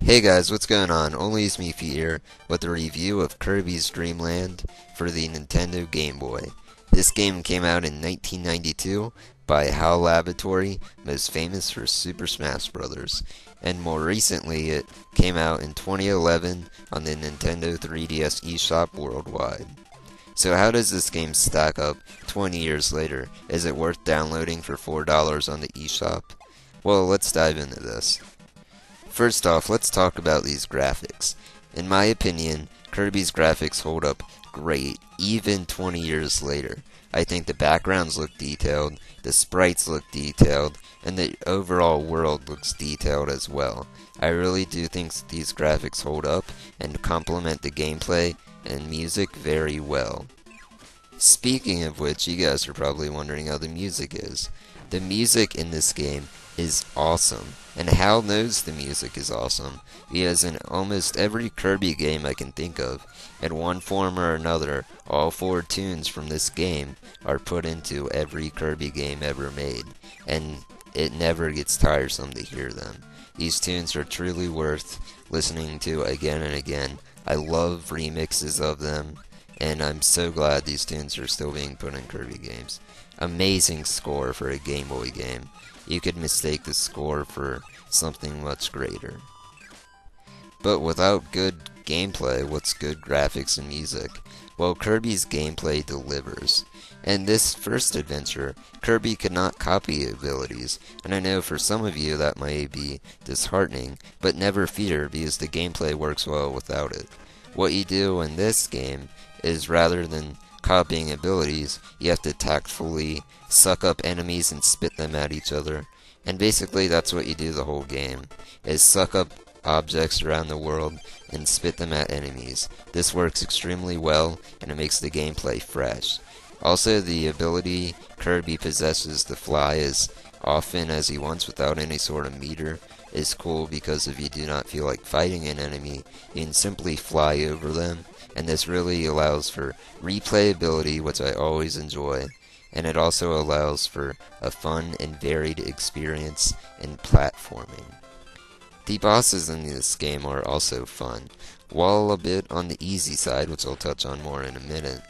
Hey guys, what's going on? Only is me here with a review of Kirby's Dream Land for the Nintendo Game Boy. This game came out in 1992 by HAL Laboratory, most famous for Super Smash Bros. And more recently, it came out in 2011 on the Nintendo 3DS eShop worldwide. So how does this game stack up 20 years later? Is it worth downloading for $4 on the eShop? Well, let's dive into this. First off, let's talk about these graphics. In my opinion, Kirby's graphics hold up great, even 20 years later. I think the backgrounds look detailed, the sprites look detailed, and the overall world looks detailed as well. I really do think these graphics hold up and complement the gameplay and music very well. Speaking of which, you guys are probably wondering how the music is. The music in this game is awesome, and HAL knows the music is awesome, because in almost every Kirby game I can think of, in one form or another, all 4 tunes from this game are put into every Kirby game ever made, and it never gets tiresome to hear them. These tunes are truly worth listening to again and again. I love remixes of them, and I'm so glad these tunes are still being put in Kirby games. Amazing score for a Game Boy game. You could mistake the score for something much greater. But without good gameplay, what's good graphics and music? Well, Kirby's gameplay delivers. In this first adventure, Kirby could not copy abilities, and I know for some of you that might be disheartening, but never fear because the gameplay works well without it. What you do in this game is rather than copying abilities, you have to tactfully suck up enemies and spit them at each other. And basically that's what you do the whole game, is suck up objects around the world and spit them at enemies. This works extremely well, and it makes the gameplay fresh. Also, the ability Kirby possesses to fly as often as he wants without any sort of meter is cool, because if you do not feel like fighting an enemy, you can simply fly over them, and this really allows for replayability, which I always enjoy, and it also allows for a fun and varied experience in platforming. The bosses in this game are also fun, while a bit on the easy side, which I'll touch on more in a minute.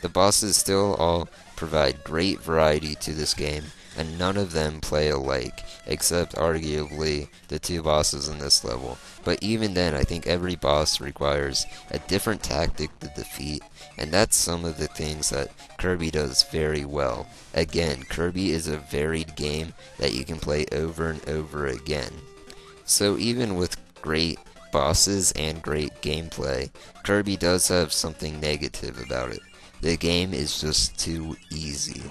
The bosses still all provide great variety to this game, and none of them play alike, except arguably the 2 bosses in this level. But even then, I think every boss requires a different tactic to defeat, and that's some of the things that Kirby does very well. Again, Kirby is a varied game that you can play over and over again. So even with great bosses and great gameplay, Kirby does have something negative about it. The game is just too easy.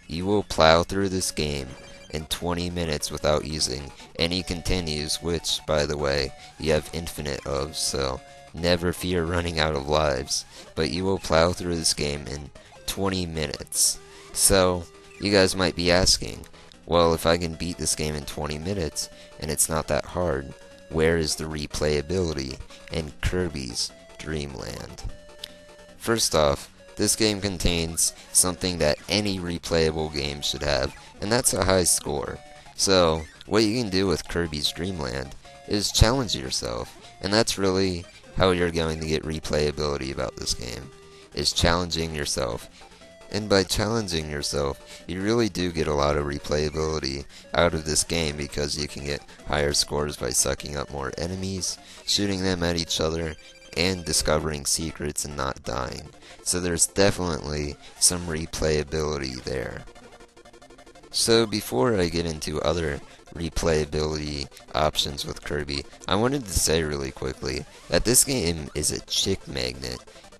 You will plow through this game in 20 minutes without using any continues, which, by the way, you have infinite of, so never fear running out of lives. But you will plow through this game in 20 minutes. So, you guys might be asking, well, if I can beat this game in 20 minutes, and it's not that hard, where is the replayability in Kirby's Dream Land? First off, this game contains something that any replayable game should have, and that's a high score. So, what you can do with Kirby's Dream Land is challenge yourself, and that's really how you're going to get replayability about this game, is challenging yourself. And by challenging yourself, you really do get a lot of replayability out of this game, because you can get higher scores by sucking up more enemies, shooting them at each other, and discovering secrets and not dying. So there's definitely some replayability there. So before I get into other replayability options with Kirby, I wanted to say really quickly that this game is a chick magnet.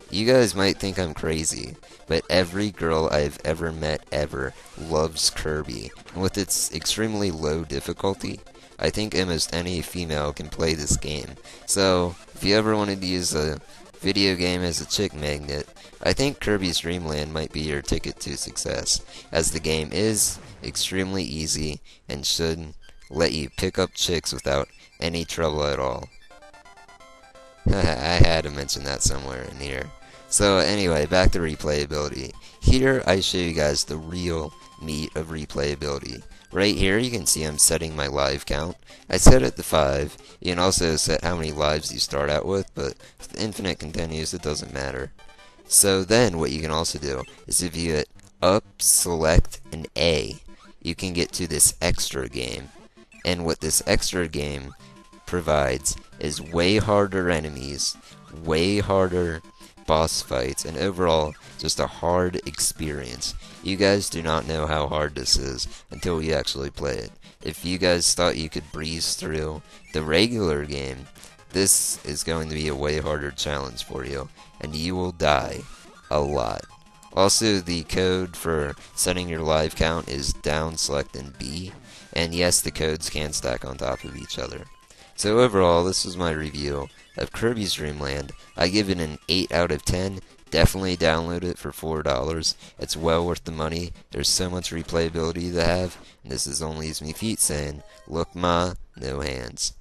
You guys might think I'm crazy, but every girl I've ever met ever loves Kirby, and with its extremely low difficulty, I think almost any female can play this game. So, if you ever wanted to use a video game as a chick magnet, I think Kirby's Dream Land might be your ticket to success, as the game is extremely easy and should let you pick up chicks without any trouble at all. I had to mention that somewhere in here. So anyway, back to replayability. Here I show you guys the real meat of replayability. Right here you can see I'm setting my live count. I set it to 5. You can also set how many lives you start out with, but with infinite continues it doesn't matter. So then what you can also do is if you hit up, select, and A, you can get to this extra game. And what this extra game provides is way harder enemies, way harder boss fights, and overall just a hard experience. You guys do not know how hard this is until you actually play it. If you guys thought you could breeze through the regular game, this is going to be a way harder challenge for you, and you will die a lot. Also, the code for setting your live count is down, select, and B, and yes, the codes can stack on top of each other. So overall, this was my review of Kirby's Dream Land. I give it an 8 out of 10. Definitely download it for $4. It's well worth the money. There's so much replayability to have, and this is only me feet saying, look ma, no hands.